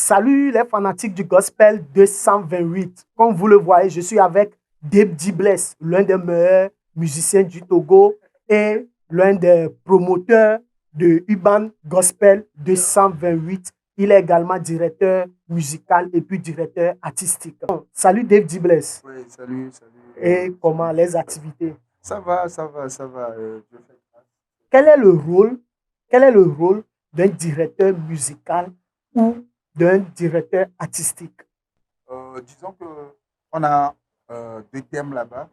Salut les fanatiques du Gospel 228. Comme vous le voyez, je suis avec Dave Dibless, l'un des meilleurs musiciens du Togo et l'un des promoteurs de Urban Gospel 228. Il est également directeur musical et puis directeur artistique. Salut Dave Dibless. Oui, salut, salut. Et comment les activités? Ça va, ça va, ça va. Je fais grâce. Quel est le rôle, quel est le rôle d'un directeur musical ou d'un directeur artistique? Disons que on a deux termes là-bas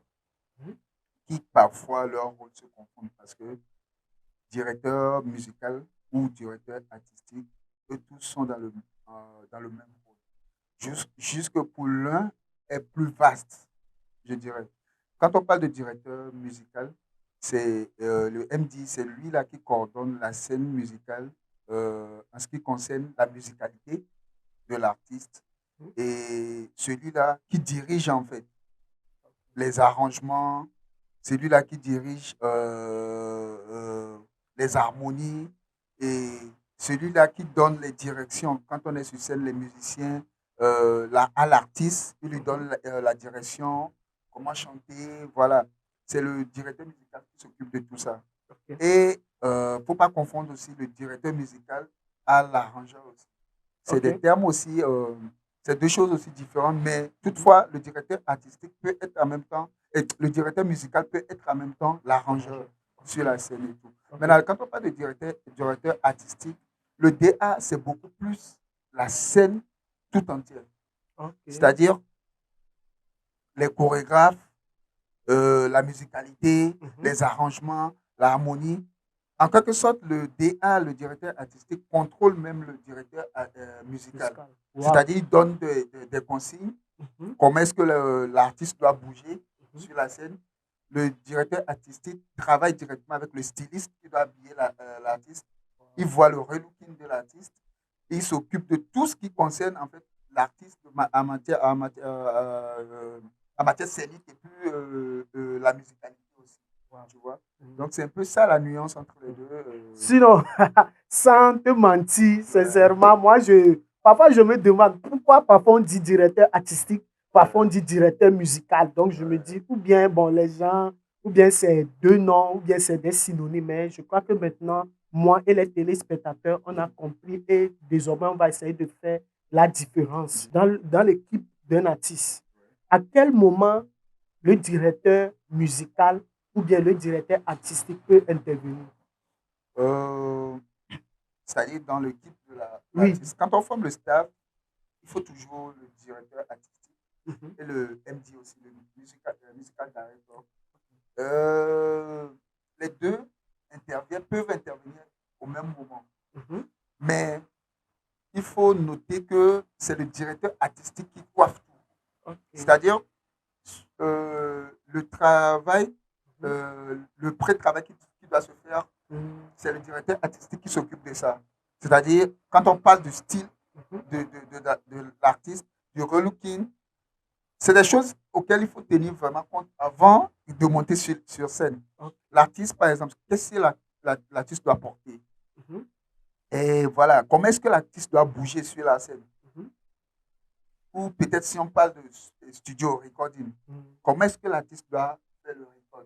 qui parfois leur rôle se confondent parce que directeur musical ou directeur artistique, eux tous sont dans le même rôle. Juste que pour l'un est plus vaste, je dirais. Quand on parle de directeur musical, c'est le MD, c'est lui là qui coordonne la scène musicale en ce qui concerne la musicalité de l'artiste et celui-là qui dirige en fait les arrangements, celui-là qui dirige les harmonies et celui-là qui donne les directions. Quand on est sur scène, les musiciens, à l'artiste, il lui donne la direction, comment chanter, voilà. C'est le directeur musical qui s'occupe de tout ça. Ok. Et il ne faut pas confondre aussi le directeur musical à l'arrangeur aussi. C'est Ok. des termes aussi, c'est deux choses aussi différentes, mais toutefois, le directeur artistique peut être en même temps, et le directeur musical peut être en même temps l'arrangeur sur la scène et tout. Ok. Maintenant, quand on parle de directeur artistique, le DA, c'est beaucoup plus la scène tout entière. Ok. C'est-à-dire les chorégraphes, la musicalité, Mhm. les arrangements, l'harmonie. En quelque sorte, le DA, le directeur artistique, contrôle même le directeur musical. Musical. Wow. C'est-à-dire, il donne des consignes, Mhm. comment est-ce que l'artiste doit bouger Mhm. sur la scène. Le directeur artistique travaille directement avec le styliste qui doit habiller l'artiste. Il voit le relooking de l'artiste. Il s'occupe de tout ce qui concerne en fait l'artiste en matière scénique et puis la musicalité aussi. Wow. Tu vois? Mhm. Donc, c'est un peu ça la nuance entre les deux. Sinon, sans te mentir, sincèrement, parfois je me demande pourquoi parfois on dit directeur artistique, parfois on dit directeur musical. Donc je me dis, ou bien bon, les gens, ou bien c'est deux noms, ou bien c'est des synonymes. Mais je crois que maintenant, moi et les téléspectateurs, on a compris et désormais on va essayer de faire la différence dans l'équipe d'un artiste. À quel moment le directeur musical ou bien le directeur artistique peut intervenir? Euh, C'est-à-dire dans l'équipe de Oui. l'artiste. Quand on forme le staff, il faut toujours le directeur artistique Mhm. et le MD aussi, le musical director. Euh, les deux peuvent intervenir au même moment. Mhm. Mais il faut noter que c'est le directeur artistique qui coiffe tout. Ok. C'est-à-dire le travail, Mhm. le pré-travail qui doit se faire, Mhm. c'est le directeur artistique qui s'occupe de ça. C'est-à-dire, quand on parle du style Mhm. de l'artiste, du relooking, c'est des choses auxquelles il faut tenir vraiment compte avant de monter sur scène. Ok. L'artiste, par exemple, qu'est-ce que l'artiste doit porter? Mhm. Et voilà, comment est-ce que l'artiste doit bouger sur la scène? Mhm. Ou peut-être si on parle de studio recording, Mhm. comment est-ce que l'artiste doit faire le record?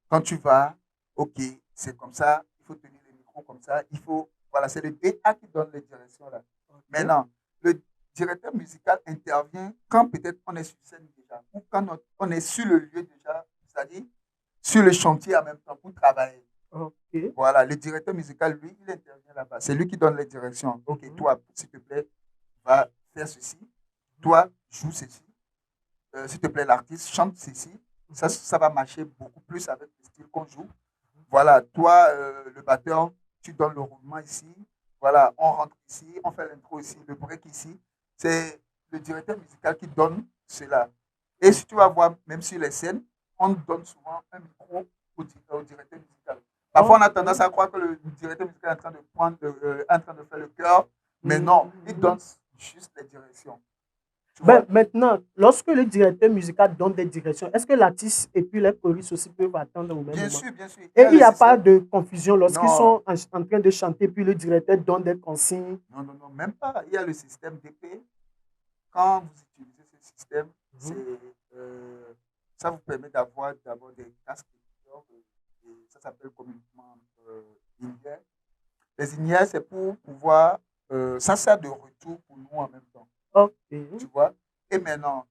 Quand tu vas, ok, c'est comme ça, il faut tenir les micros comme ça, il faut, voilà, c'est le DA qui donne les directions là. Ok. Maintenant, le directeur musical intervient quand peut-être on est sur scène déjà, ou quand on est sur le lieu déjà, c'est-à-dire sur le chantier en même temps pour travailler. Ok. Voilà, le directeur musical, lui, il intervient là-bas. C'est lui qui donne les directions. Ok, Mhm. toi, s'il te plaît, va faire ceci. Toi, joue ceci. S'il te plaît, l'artiste chante ceci. Ça, Mhm. ça va marcher beaucoup plus avec le style qu'on joue. Voilà, toi, le batteur, tu donnes le roulement ici. Voilà, on rentre ici, on fait l'intro ici, le break ici. C'est le directeur musical qui donne cela. Et si tu vas voir, même sur les scènes, on donne souvent un micro au directeur musical. Parfois, on a Ok. tendance à croire que le directeur musical est en train de en train de faire le chœur, mais non, il donne juste les directions. Tu vois? Maintenant, lorsque le directeur musical donne des directions, est-ce que l'artiste et puis les choristes aussi peuvent attendre au même Bien moment? sûr, bien sûr. Il y Et a il le n'y a pas système. de confusion lorsqu'ils Non, sont en train de chanter, puis le directeur donne des consignes. non, non, non, même pas. Il y a le système d'épée. Quand vous utilisez ce système, Mhm. euh, ça vous permet d'avoir d'abord des casques écouteurs, et ça s'appelle communément in-ear. Les in-ear, c'est pour pouvoir, ça sert de retour pour nous en même temps, Ok. tu vois. Et maintenant,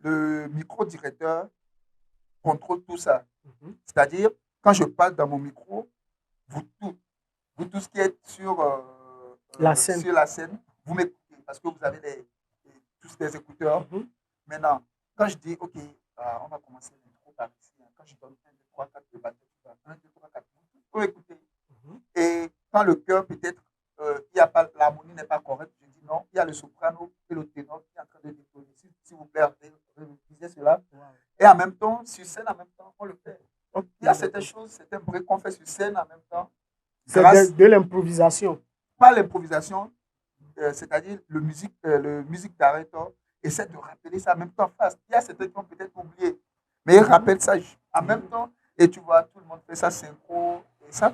le micro-directeur contrôle tout ça. Mhm. C'est-à-dire, quand je parle dans mon micro, vous tout, vous tous qui êtes La scène. sur la scène, vous m'écoutez parce que vous avez tous des écouteurs. Mhm. Maintenant, quand je dis, OK, on va commencer l'intro par ici, hein, quand je donne 1, 2, 3, 4 de batterie, 1, 2, 3, 4, vous pouvez écouter. Mhm. Et quand le cœur, peut-être, il y a pas, l'harmonie n'est pas correcte, je dis non, il y a le soprano et le ténor qui est en train de détonner. S'il vous plaît, révisez cela. Wow. Et en même temps, sur scène, en même temps, on le fait. Ok, Il y a certaines d'accord. choses, certains bruits qu'on fait sur scène en même temps, C'est de, grâce de l'improvisation. pas à l'improvisation, c'est-à-dire le musique director essaie de rappeler ça en même temps face. Il y a certains qui ont peut-être oublié, mais ils rappellent ça en même temps et tu vois, tout le monde fait ça synchro. Et ça,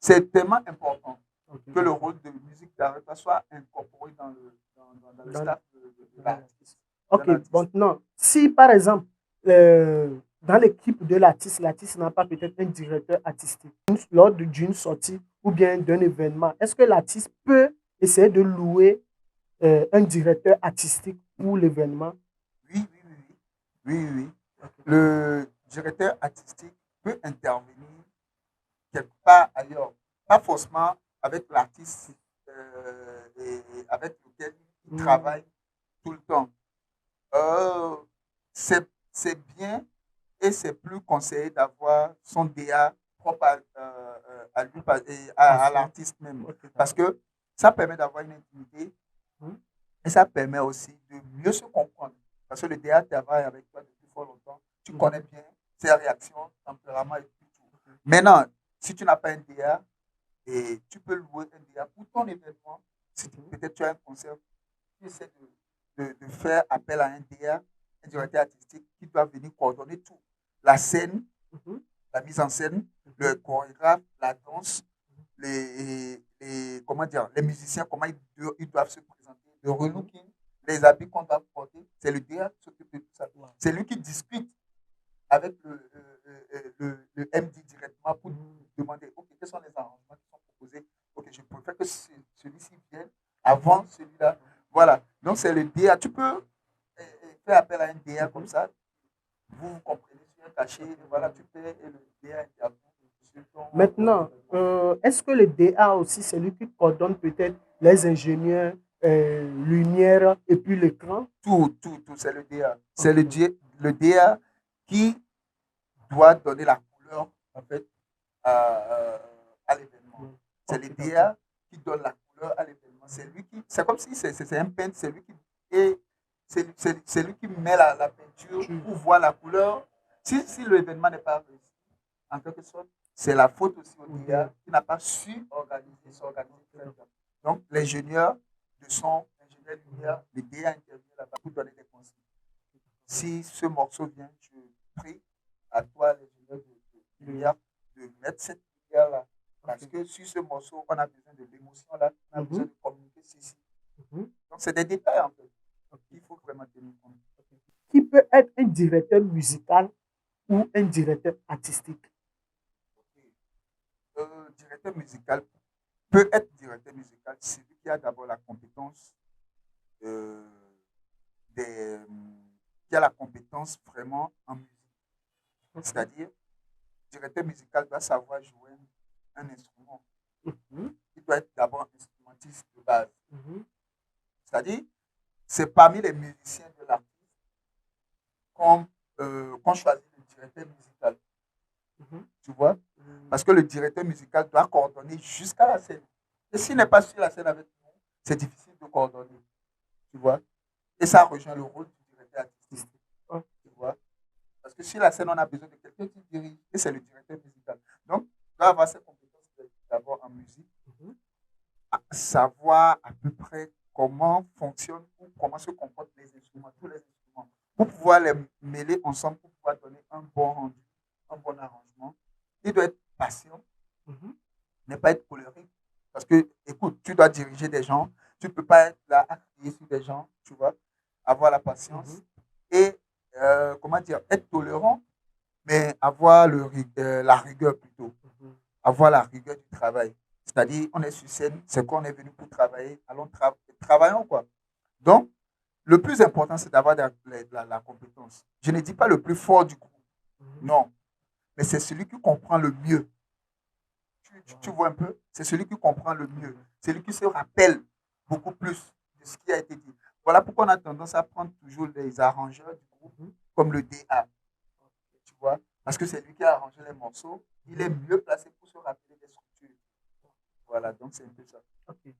c'est tellement important Ok, que le d'accord. rôle de musique director soit incorporé dans le Dans- staff de dans l'artiste. l'artiste. D'un Ok, artiste. maintenant, si par exemple, dans l'équipe de l'artiste, l'artiste n'a pas peut-être un directeur artistique lors d'une sortie ou bien d'un événement, est-ce que l'artiste peut essayer de louer un directeur artistique pour l'événement? Oui, oui, oui, oui. Oui, oui, oui. Ok. Le directeur artistique peut intervenir quelque part ailleurs, pas forcément avec l'artiste et avec lequel il Hmm, travaille tout le temps. Euh, c'est bien et c'est plus conseillé d'avoir son DA propre à lui, et à à soi. l'artiste même. Ok, Parce d'accord. que ça permet d'avoir une intimité Hmm, et ça permet aussi de mieux se comprendre. Parce que le DA travaille avec toi depuis fort longtemps. Tu connais mhm, bien ses réactions, tempérament et tout. ok. Maintenant, si tu n'as pas un DA, et tu peux louer un DA pour ton événement, si Mhm, peut-être tu as un concert, tu essaies de faire appel à un DA, un mhm, directeur artistique, qui doit venir coordonner tout. La scène, mhm, la mise en scène, le mhm, chorégraphe, la danse, comment dire, les musiciens, comment ils doivent se présenter, le mhm. relooking, les habits qu'on doit porter. C'est le DA qui s'occupe de tout ça. Wow. C'est lui qui discute avec le MD directement pour Mhm, demander, OK, quels sont les arrangements qui sont proposés. OK, je préfère que celui-ci vienne avant celui-là. Voilà. Donc, c'est le DA. Tu peux faire appel à un DA comme mhm. ça. Vous vous comprenez sur un cachet. Et voilà, tu paies et le DA intervient sur ton Maintenant, événement. est-ce que le DA aussi, c'est lui qui coordonne peut-être les ingénieurs, lumière et puis l'écran? Tout, tout, tout, c'est le DA. C'est Ok, le DA qui doit donner la couleur, en fait, à l'événement. C'est le ok, d'accord. DA qui donne la couleur à l'événement. C'est lui qui, c'est comme si c'est un peintre, c'est lui qui, et c'est lui qui met la peinture Tu- pour voir la couleur. Si l'événement n'est pas réussi, en quelque sorte, c'est la faute aussi au ou DA bien, qui n'a pas su s'organiser ok, très d'accord. bien. Donc, l'ingénieur de son, l'ingénieur lumière, le DA intervient là-bas pour donner des conseils. Si ce morceau vient, je prie à toi, l'ingénieur de Le- lumière, de mettre cette lumière-là. ok. Parce que sur ce morceau, on a besoin de l'émotion-là, on a besoin Mhm, de communiquer ceci. mhm, Donc, c'est des détails, en fait, ok, qu'il faut vraiment tenir compte. ok. Qui peut être un directeur musical ou un directeur artistique? Directeur musical peut être directeur musical, celui qui a d'abord la compétence euh, des, qui a la compétence vraiment en musique. Ok. C'est-à-dire, le directeur musical doit savoir jouer un instrument. Mhm, Il doit être d'abord instrumentiste de base. mhm, C'est-à-dire, c'est parmi les musiciens de l'artiste qu'on choisit le directeur musical. mhm, Tu vois? mhm. Parce que le directeur musical doit coordonner jusqu'à la scène. Et s'il n'est pas sur la scène avec nous, c'est difficile de coordonner. Tu vois? Et ça rejoint le rôle du directeur artistique. Artistique. Ok. Tu vois? Parce que sur la scène, on a besoin de quelqu'un qui dirige. Et c'est le directeur musical. Donc, il doit avoir ses compétences d'abord en musique, Mhm, savoir à peu près comment fonctionnent ou comment se comportent les instruments instruments, tous les instruments, pour pouvoir les mêler ensemble, pour pouvoir donner un bon rendu, un bon arrangement. Il doit être patient, ne pas être colérique. Parce que, écoute, tu dois diriger des gens, tu ne peux pas être là à crier sur des gens, tu vois, avoir la patience et, comment dire, être tolérant, mais avoir la rigueur plutôt, avoir la rigueur du travail. C'est-à-dire, on est sur scène, c'est qu'on est venu pour travailler, allons travaillons quoi. Donc, le plus important, c'est d'avoir la compétence. Je ne dis pas le plus fort du groupe, non, mais c'est celui qui comprend le mieux. Tu vois un peu, c'est celui qui comprend le mieux, celui qui se rappelle beaucoup plus de ce qui a été dit. Voilà pourquoi on a tendance à prendre toujours les arrangeurs du groupe comme le DA, tu vois, parce que c'est lui qui a arrangé les morceaux, il est mieux placé pour se rappeler des structures. Voilà, donc c'est un peu ça. Ok.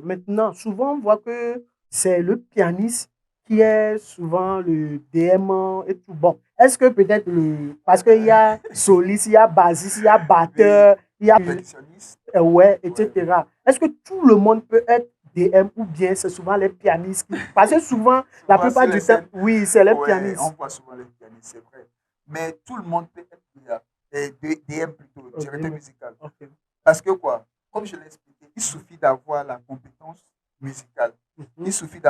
Maintenant, souvent, on voit que c'est le pianiste qui est souvent le DM et tout. Bon, est-ce que peut-être parce qu'il y a soliste, il y a bassiste, il y a batteur, il y a Percussionniste, ouais, ouais, etc. Est-ce que tout le monde peut être DM ou bien c'est souvent les pianistes Parce que souvent, la souvent plupart sur les du temps, scènes, oui, c'est les ouais, on pianistes. voit souvent les pianistes, c'est vrai. Mais tout le monde peut être DA, DM plutôt, Ok, directeur musical. ok. Parce que quoi, comme je l'ai expliqué, il suffit d'avoir la compétence musicale. Il Mhm. suffit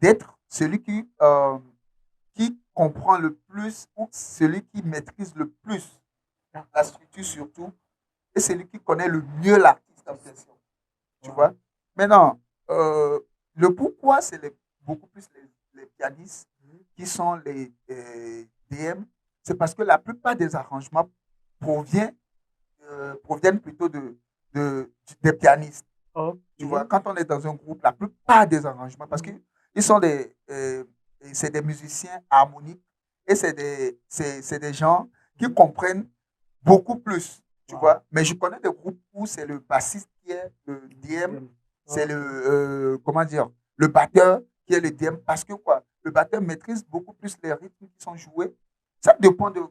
d'être celui qui comprend le plus ou celui qui maîtrise le plus la structure surtout et celui qui connaît le mieux l'artiste en question. Tu vois? Maintenant, le pourquoi, c'est beaucoup plus les pianistes qui sont les DM, c'est parce que la plupart des arrangements proviennent, proviennent plutôt des pianistes. Ok. Tu vois, quand on est dans un groupe, la plupart des arrangements, parce que c'est des musiciens harmoniques et c'est des gens qui comprennent beaucoup plus, tu Wow. vois. Mais je connais des groupes où c'est le bassiste qui est le DM, c'est Ok. comment dire, le batteur qui est le DM, parce que quoi, le batteur maîtrise beaucoup plus les rythmes qui sont joués. Ça dépend de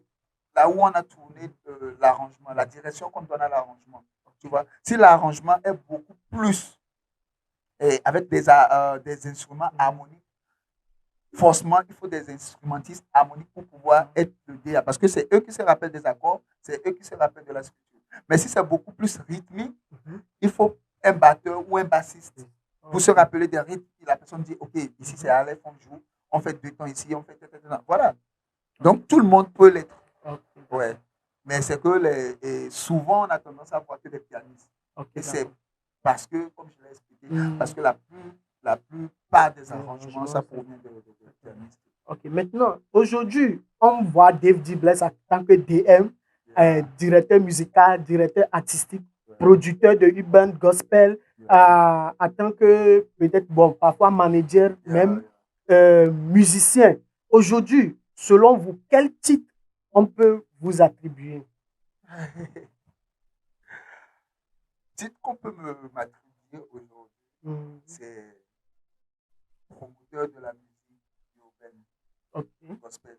là où on a tourné l'arrangement, la direction qu'on donne à l'arrangement. Tu vois, si l'arrangement est beaucoup plus avec des instruments harmoniques, forcément, il faut des instrumentistes harmoniques pour pouvoir être le DA. Parce que c'est eux qui se rappellent des accords, c'est eux qui se rappellent de la structure. Mais si c'est beaucoup plus rythmique, il faut un batteur ou un bassiste pour se rappeler des rythmes. Et la personne dit, OK, ici c'est Aleph, on joue, on fait deux temps ici, on fait... Voilà. Donc, tout le monde peut l'être. Ouais. Mais c'est que souvent, on a tendance à voir que des pianistes. Et c'est parce que, comme je l'ai expliqué, parce que la plupart des arrangements, ça provient des pianistes. Ok, maintenant, aujourd'hui, on voit Dave D. Bless en tant que DM, directeur musical, directeur artistique, producteur de urban gospel, en tant que peut-être, bon, parfois manager, même musicien. Aujourd'hui, selon vous, quel titre on peut vous attribuer? Titre qu'on peut m'attribuer aujourd'hui, c'est promoteur de la musique urbaine gospel.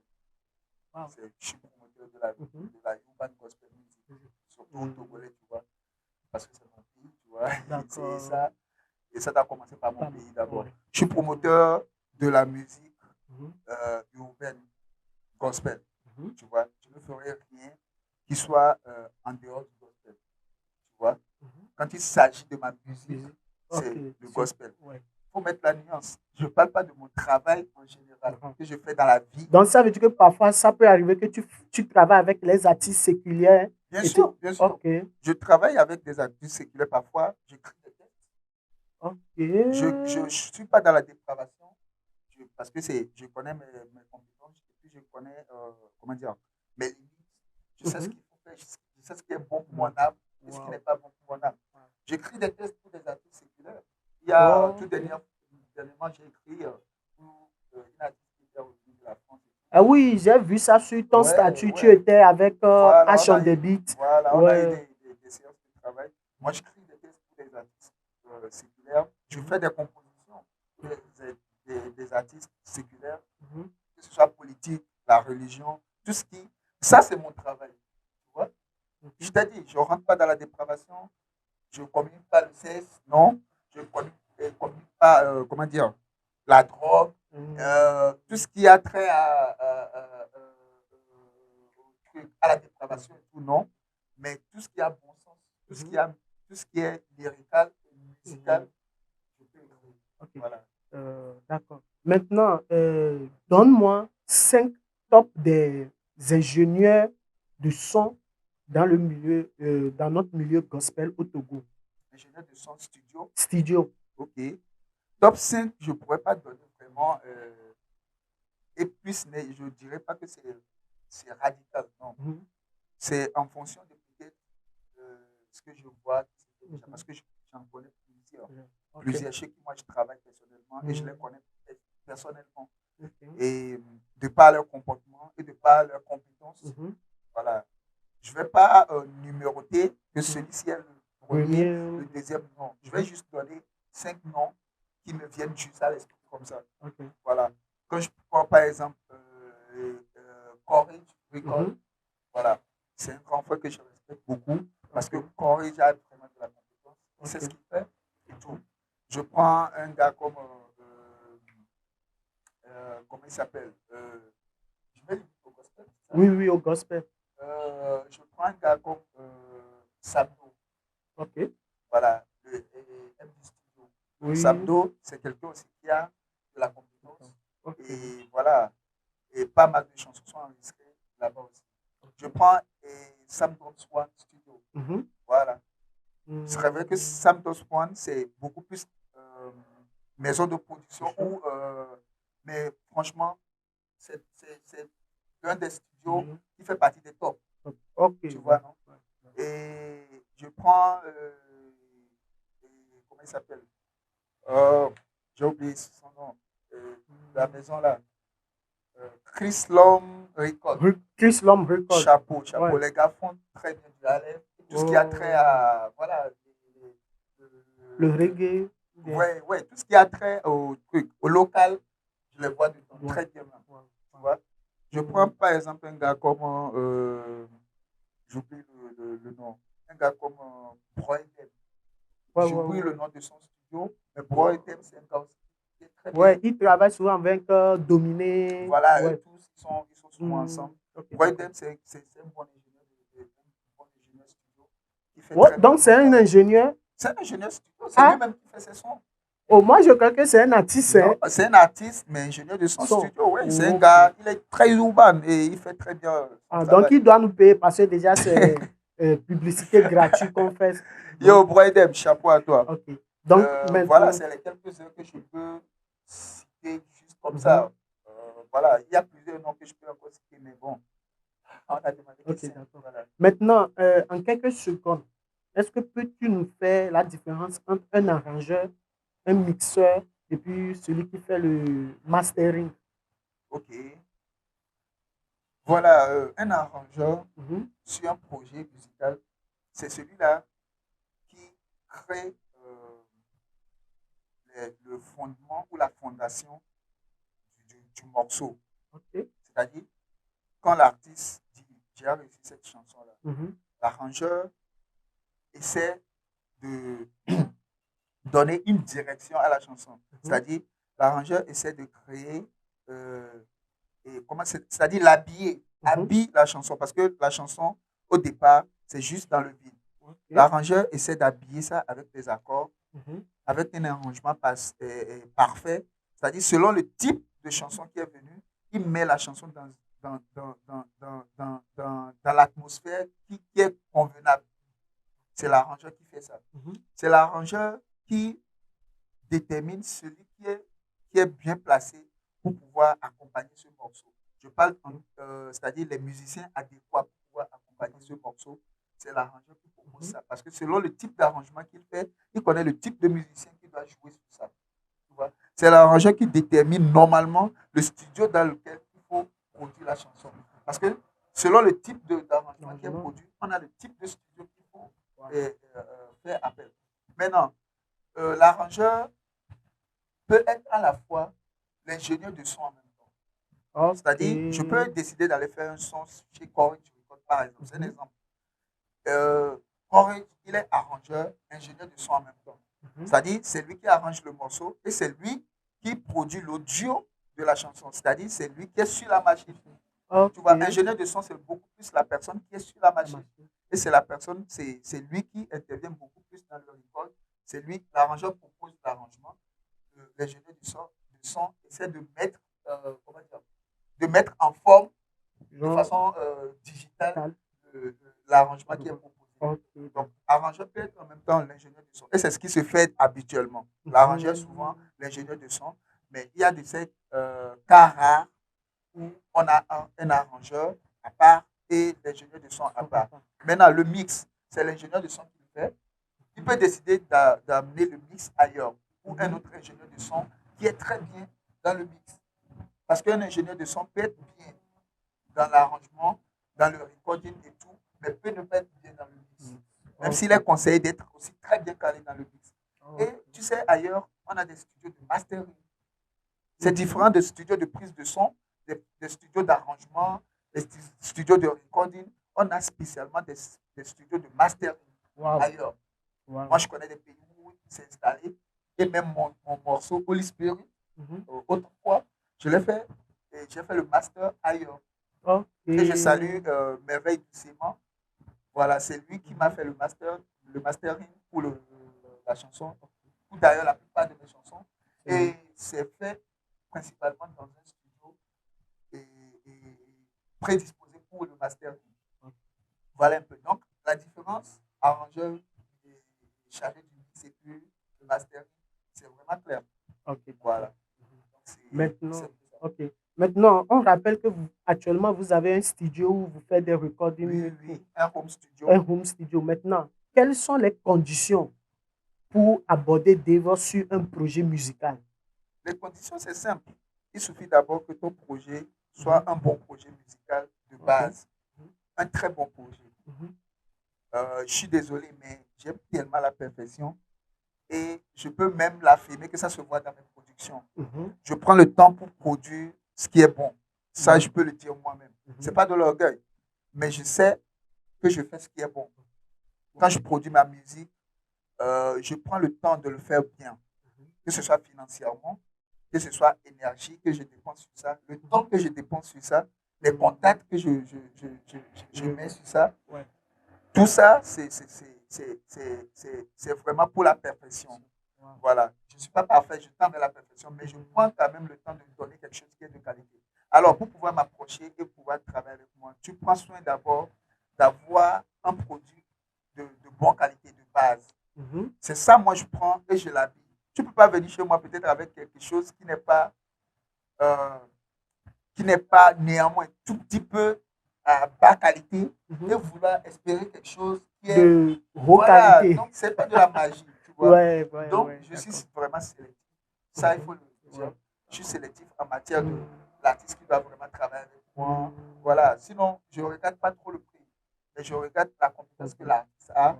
Wow. Je suis promoteur de la urban gospel music, surtout au Togolais, tu vois, parce que c'est mon pays, tu vois. Et ça a commencé par mon pays d'abord. Je suis promoteur de la musique urbaine gospel, tu vois. Je ne ferai rien qui soit en dehors du gospel, tu vois. Quand il s'agit de ma musique, c'est le gospel. Il faut mettre la nuance. Je ne parle pas de mon travail en général que je fais dans la vie. Donc, ça veut dire que parfois, ça peut arriver que tu travailles avec les artistes séculiers. Bien sûr, bien sûr. Okay. Je travaille avec des artistes séculiers parfois. J'écris des textes. Okay. Je ne suis pas dans la dépravation parce que je connais mes compétences et puis je connais, comment dire, mes limites. Je sais ce qu'il faut faire, je sais ce qui est bon pour mon âme et ce qui n'est pas bon pour mon âme. J'écris des textes pour des artistes séculaires. Il y a tout dernièrement, j'ai écrit pour une artiste qui est originaire de la France. Ah oui, j'ai vu ça sur ton statut. Tu étais avec voilà, H on the Beat. Voilà, on a eu des séances de travail. Moi, je crée des textes pour des artistes séculaires. Je fais des compositions pour des artistes séculaires, que ce soit politique, la religion, tout ce qui. Ça, c'est mon travail. Tu vois? Je t'ai dit, je ne rentre pas dans la dépravation. Je ne communique pas le sexe, non. Je ne communique pas, comment dire, la drogue. Tout ce qui a trait à la dépravation et tout, non. Mais tout ce qui a bon sens, tout ce qui est lyrical et musical, je peux écrire. Ok. Voilà. D'accord. Maintenant, donne-moi 5 top des ingénieurs de son dans le milieu, dans notre milieu gospel au Togo. Ingénieur de son studio, Studio. ok. Top 5, je ne pourrais pas donner vraiment. Et plus, mais je ne dirais pas que c'est radical, non. Mhm. C'est en fonction de peut-être ce que je vois, parce que j'en connais plusieurs. Ok. Plusieurs chez qui moi je travaille personnellement et je les Mhm. connais personnellement. Ok. Et de par leur comportement et de par leurs compétences, Mhm. voilà. Je ne vais pas numéroter que celui-ci est le premier, Premier. le deuxième, non. Je vais juste donner 5 noms qui me viennent juste à l'esprit comme ça. Ok. Voilà. Quand je prends par exemple Courage Record, Mhm. voilà. C'est un grand frère que je respecte beaucoup parce que Ok. Courage a vraiment de la compétence. Il sait Ok. ce qu'il fait et tout. Je prends un gars comme comment il s'appelle je vais lui dire au gospel, c'est ça? Oui, oui, au gospel. Je prends un gars comme Sabdo. Ok. Voilà, le MD Studio. Oui. Sabdo, c'est quelqu'un aussi qui a de la compétence. Ok. Et voilà, et pas mal de chansons sont enregistrées là-bas aussi. Je prends Sam Dobbs One Studio. Mhm. Voilà. Mhm. C'est vrai que Sam Dobbs One, c'est beaucoup plus maison de production. Mais franchement, c'est l'un des studios Mhm. qui fait partie des tops. Ok. Tu vois, non? Et je prends, comment il s'appelle? J'ai oublié son nom. La maison là. Chris Lom Record. Chris Lom Record. Chapeau, chapeau. Ouais. Les gars font très bien du Harlem. Tout ce qui a trait à, voilà, le reggae. Ouais, ouais, tout ce qui a trait au truc, au local, je les vois dedans Ouais. très bien. Même, Ouais. tu vois? Je prends par exemple un gars comme, j'oublie le nom, un gars comme Broydem. Ouais, J'oublie le ouais. nom de son studio, mais Broydem, c'est un gars aussi qui est très bien. Ouais, il travaille souvent avec Dominé. Voilà, Ouais. eux tous, ils sont souvent ensemble. Ok, Broydem, d'accord. c'est un bon ingénieur, un bon ingénieur studio qui fait Ouais, très bien donc son c'est un travail. ingénieur. C'est un ingénieur studio, c'est Ah, lui-même qui fait ses sons. oh, moi je crois que c'est un artiste. Non, Hein. c'est un artiste, mais ingénieur de son Son. studio. Oui, c'est un Ok. gars, il est très urbain et il fait très bien son Ah, donc travail. il doit nous payer parce que déjà c'est publicité gratuite qu'on fait. Yo, Donc, Broydem, chapeau à toi. ok. Donc Voilà, maintenant. c'est les quelques-uns que je peux citer juste comme Mhm. ça. Voilà, il y a plusieurs noms que je peux encore citer, mais bon, on a demandé que Ok, c'est. d'accord. Voilà. Maintenant, en quelques secondes, est-ce que peux-tu nous faire la différence entre un arrangeur, un mixeur et puis celui qui fait le mastering? Ok. Voilà, un arrangeur Mhm. sur un projet musical, c'est celui-là qui crée le fondement ou la fondation du morceau. Ok. C'est-à-dire, quand l'artiste dit j'ai réussi cette chanson-là, Mhm. l'arrangeur essaie de donner une direction à la chanson. Mhm. C'est-à-dire, l'arrangeur essaie de créer, c'est-à-dire l'habiller, Mhm. habille la chanson, parce que la chanson, au départ, c'est juste dans le vide. Ok. L'arrangeur essaie d'habiller ça avec des accords, Mhm. avec un arrangement parfait. C'est-à-dire, selon le type de chanson qui est venu, il met la chanson dans l'atmosphère qui est convenable. C'est l'arrangeur qui fait ça. Mhm. C'est l'arrangeur qui détermine celui qui est bien placé pour pouvoir accompagner ce morceau. Je parle, c'est-à-dire les musiciens adéquats pour pouvoir accompagner ce morceau. C'est l'arrangeur qui propose ça. Parce que selon le type d'arrangement qu'il fait, il connaît le type de musicien qui doit jouer sur ça. Tu vois? C'est l'arrangeur qui détermine normalement le studio dans lequel il faut produire la chanson. Parce que selon le type d'arrangement qui est produit, on a le type de studio qu'il faut faire appel. Maintenant, l'arrangeur peut être à la fois l'ingénieur de son en même temps. Ok. C'est-à-dire, je peux décider d'aller faire un son chez Corey, par exemple. C'est un exemple. Corey, il est arrangeur, ingénieur de son en même temps. C'est-à-dire, c'est lui qui arrange le morceau et c'est lui qui produit l'audio de la chanson. C'est-à-dire, c'est lui qui est sur la machine. Ok. Tu vois, ingénieur de son, c'est beaucoup plus la personne qui est sur la La machine. machine. Et c'est la personne, c'est lui qui intervient beaucoup plus dans le record. C'est lui, l'arrangeur propose l'arrangement. L'ingénieur du son essaie de mettre, comment dire, de mettre en forme de Genre, façon digitale tal. l'arrangement qui est proposé. Ok. Donc, arrangeur peut être en même temps l'ingénieur de son. Et c'est ce qui se fait habituellement. L'arrangeur, souvent, l'ingénieur de son. Mais il y a de ces cas rares où on a un arrangeur à part et l'ingénieur de son à part. Maintenant, le mix, c'est l'ingénieur de son qui le fait. Il peut décider d'amener le mix ailleurs ou un autre ingénieur de son qui est très bien dans le mix. Parce qu'un ingénieur de son peut être bien dans l'arrangement, dans le recording et tout, mais peut ne pas être bien dans le mix. Même s'il est conseillé d'être aussi très bien calé dans le mix. Et tu sais, ailleurs, on a des studios de mastering. C'est différent des studios de prise de son, des studios d'arrangement, des studios de recording. On a spécialement des studios de mastering ailleurs. Moi, je connais des pays où c'est installé. Et même mon morceau, Holy Spirit, autrefois, je l'ai fait et j'ai fait le master ailleurs. Et je salue Merveille du Ciment. Voilà, c'est lui qui m'a fait le mastering pour la chanson, ou d'ailleurs la plupart de mes chansons. Et c'est fait principalement dans un studio et prédisposé pour le mastering. Voilà un peu. Donc, la différence, arrangeur et chargé du mix et puis le mastering, c'est vraiment clair. Ok. Voilà. Maintenant, ok. Maintenant, on rappelle que actuellement, vous avez un studio où vous faites des recordings. Oui, oui, un home studio. Un home studio. Maintenant, quelles sont les conditions pour aborder Devos sur un projet musical? Les conditions, c'est simple. Il suffit d'abord que ton projet soit un bon projet musical de base. Un très bon projet. Je suis désolé, mais j'aime tellement la perfection et je peux même l'affirmer que ça se voit dans mes productions. Je prends le temps pour produire ce qui est bon. Ça, je peux le dire moi-même. Ce n'est pas de l'orgueil, mais je sais que je fais ce qui est bon. Quand je produis ma musique, je prends le temps de le faire bien, que ce soit financièrement, que ce soit énergie que je dépense sur ça, le temps que je dépense sur ça, les contacts que je mets sur ça. Tout ça, c'est vraiment pour la perfection. Voilà. Je ne suis pas parfait, je tends vers la perfection, mais je prends quand même le temps de donner quelque chose qui est de qualité. Alors, pour pouvoir m'approcher et pouvoir travailler avec moi, tu prends soin d'abord d'avoir un produit de bonne qualité, de base. C'est ça, moi, je prends et je l'habille. Tu ne peux pas venir chez moi peut-être avec quelque chose qui n'est pas néanmoins tout petit peu à bas qualité et vouloir espérer quelque chose qui est de haute qualité. Donc, c'est pas de la magie, tu vois. Donc, je suis vraiment sélectif. Ça, il faut le dire. Je suis sélectif en matière de l'artiste qui va vraiment travailler avec moi. Voilà. Sinon, je ne regarde pas trop le prix, mais je regarde la compétence que l'artiste a.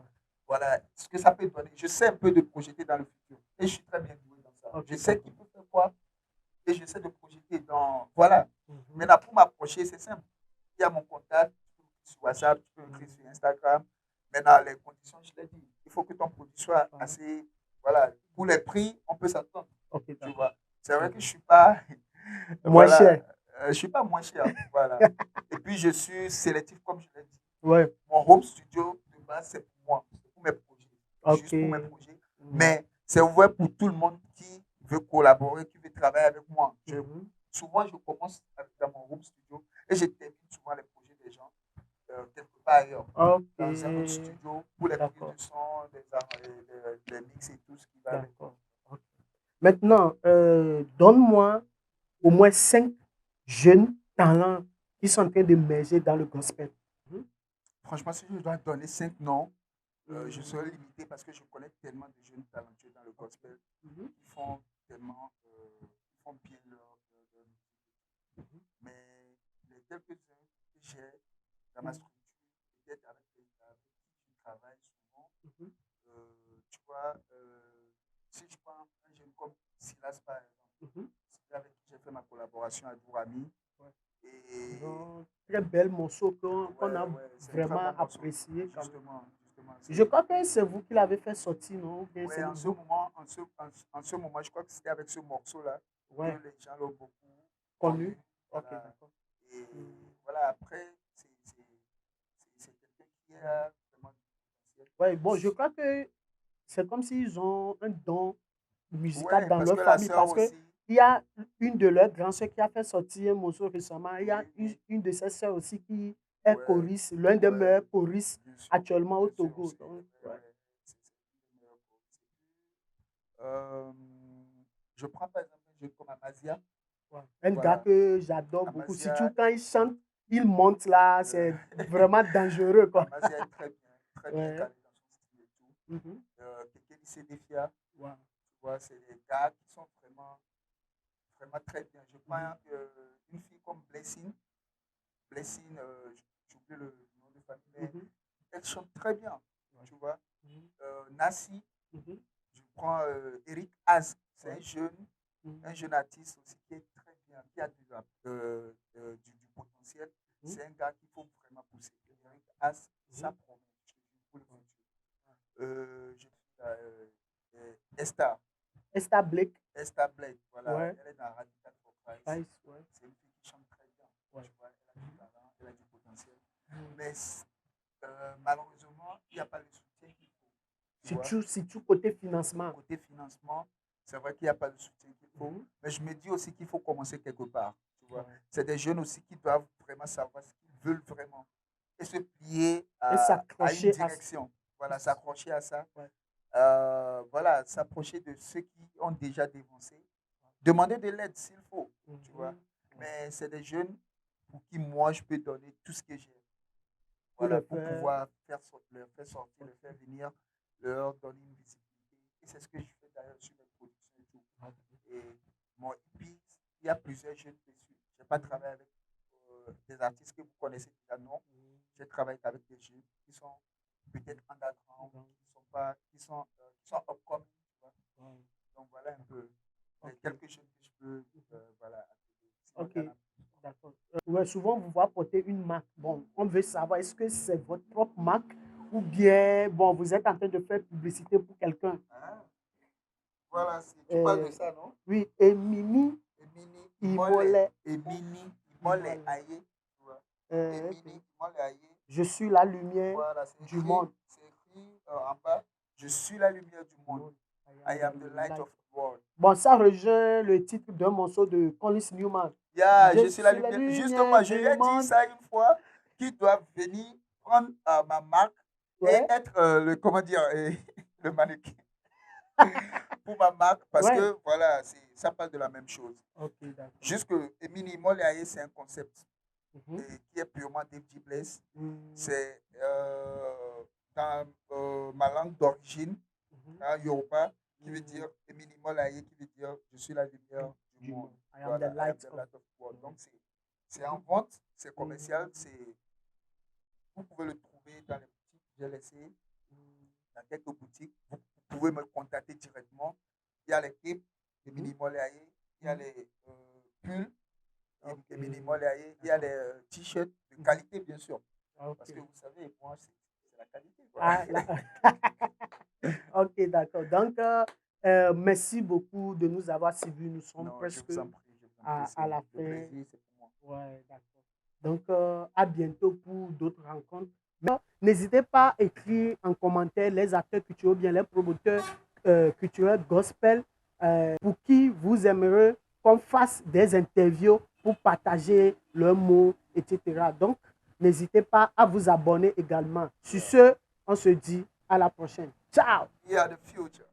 Voilà, ce que ça peut donner. Je sais un peu de projeter dans le futur. Et je suis très bien doué dans ça. Je sais qui peut faire quoi et j'essaie de projeter dans. Voilà. Maintenant, pour m'approcher, c'est simple. Il y a mon contact sur WhatsApp, tu peux écrire sur Instagram. Maintenant, les conditions, je l'ai dit. Il faut que ton produit soit assez. Voilà. Pour les prix, on peut s'attendre. Tu vois. C'est vrai que je ne suis pas. Moins cher. Je ne suis pas moins cher. Voilà. Et puis, je suis sélectif, comme je l'ai dit. Ouais. Mon home studio, de base, c'est pour moi. C'est pour mes projets. Juste pour mes projets. Mais c'est ouvert pour tout le monde qui veut collaborer, qui veut travailler avec moi. Souvent, je commence dans mon home studio et je termine souvent les projets des gens quelque part ailleurs. Dans un autre studio pour les prises de son, les mix et tout ce qui va avec. Maintenant, donne-moi au moins 5 jeunes talents qui sont en train d'émerger dans le gospel. Franchement, si je dois donner 5 noms, je serai limité parce que je connais tellement de jeunes talentueux dans le gospel qui font tellement, ils font bien leur mais les quelques-uns que j'ai dans ma structure, peut-être avec qui je travaille souvent, tu vois, si je prends un jeune comme Silas par exemple, c'est avec qui j'ai fait ma collaboration à Dourami. Et très bel morceau qu'on a vraiment apprécié. Justement. Je crois que c'est vous qui l'avez fait sortir, non? Oui, en ce moment, je crois que c'était avec ce morceau-là que les gens l'ont beaucoup Connu. Ok, Voilà. d'accord. Et voilà, après, c'est quelqu'un qui a vraiment du potentiel. Ouais, bon, je crois que c'est comme s'ils ont un don musical Ouais, dans parce leur que la famille sœur parce que aussi, il y a une de leurs grands sœurs qui a fait sortir un morceau récemment. Il y a oui, oui, une de ses sœurs aussi qui est ouais, choriste, l'un des ouais, meilleurs choristes actuellement au bien sûr, Togo. Donc, ouais, ouais. ouais, c'est une des meilleures choristes. Euh, je prends par exemple un jeune comme Amazia, Ouais. Un gars voilà, que j'adore beaucoup, surtout Amazia, quand il chante, il monte là, euh, c'est vraiment dangereux, quoi. Amazia est très bien Ouais. calé dans son style et tout. Mhm. Kekeli Sedefia, Ouais. tu vois, c'est des gars qui sont vraiment très bien. Je prends Mhm. une fille comme Blessing. Blessing, j'oublie le nom de famille, mais Mhm. elle chante très bien, Ouais. tu vois. Mhm. Nassi, Mhm. je prends Eric Az, c'est Ouais. Mhm. un jeune artiste aussi qui est très bien, qui a du potentiel. Mhm. C'est un gars qu'il faut vraiment pousser. Eric Az, ça Mhm. promet, je te dis, pour le futur. Je dis Esther, Esta Blake. Esther Blake, voilà, Ouais. elle est dans Radical for Christ. Nice, ouais. C'est une fille qui chante très bien, Ouais. tu vois, elle a du talent, elle a du potentiel. Mais malheureusement, il n'y a pas le soutien qu'il faut. Tu vois, Surtout côté financement. côté financement, c'est vrai qu'il n'y a pas le soutien qu'il faut. Mhm. Mais je me dis aussi qu'il faut commencer quelque part. Tu vois, Ouais. c'est des jeunes aussi qui doivent vraiment savoir ce qu'ils veulent vraiment et se plier Et à une s'accrocher à... direction. Voilà, s'accrocher à ça. Ouais. Voilà, s'approcher de ceux qui ont déjà dévancé. Demander de l'aide s'il faut. Tu vois, Mhm. Ouais. mais c'est des jeunes pour qui moi je peux donner tout ce que j'ai. Pour Voilà, le pour faire. pouvoir leur faire sortir, leur faire venir, leur donner une visibilité. Et c'est ce que je fais d'ailleurs sur mes productions et tout. Et mon EP, il y a plusieurs jeunes dessus. Je n'ai pas travaillé avec des artistes que vous connaissez déjà, non. J'ai travaillé avec des jeunes qui sont peut-être underground, qui sont pas, qui sont upcoming, tu vois. Donc voilà un peu les Ok. quelques jeunes que je peux, voilà, accueillir. Sinon, Ok. il y en a D'accord. Ouais, souvent, vous voit porter une marque. Bon, on veut savoir, est-ce que c'est votre propre marque ou bien, bon, vous êtes en train de faire publicité pour quelqu'un. ah, voilà, tu parles Euh, de ça, non? oui, Emini Emini Imole, Imole Emini Imole Imole. Aye, tu vois. Ok. Emini Imole Aye, Je suis la lumière voilà, du monde. c'est écrit en bas. Je suis la lumière du Du monde. monde. I am the light of the world. Bon, ça rejoint le titre d'un morceau de Collins Newman. Yeah, Je je suis la suis la lumière. lumière Justement, je lui du ai dit monde. ça une fois, qu'ils doivent venir prendre ma marque et Ouais, être le, comment dire, le mannequin pour ma marque parce ouais. que voilà, ça parle de la même chose. Ok, d'accord. Juste que Emini Imole Aye, c'est un concept Mhm. qui est purement Dave Bless. Mhm. C'est dans ma langue d'origine, Mhm. Yoruba, qui veut dire Eminimolaye, qui veut dire je suis la lumière du Du monde. monde. I am the Voilà, I am light the of. light of the world. Donc c'est en Mhm. vente, c'est commercial, Mhm. vous pouvez le trouver dans les boutiques. J'ai laissé dans quelques boutiques. Vous pouvez me contacter directement. Il y a les clips Eminimolaye, il y a les pulls Ok. Eminimolaye, il y a les t-shirts de qualité, bien sûr. Ok. Parce que vous savez, moi, c'est la qualité. Quoi. Ah, ok, d'accord. Donc, merci beaucoup de nous avoir suivis. Nous sommes Non, je presque vous en prie, je vous en prie. à la Le fin. plaisir, c'est pour moi. Ouais, d'accord. Donc, à bientôt pour d'autres rencontres. Mais n'hésitez pas à écrire en commentaire les acteurs culturels ou bien les promoteurs culturels gospel pour qui vous aimeriez qu'on fasse des interviews pour partager leurs mots, etc. Donc, n'hésitez pas à vous abonner également. Sur ce, on se dit à la prochaine. Ciao! Yeah, the future.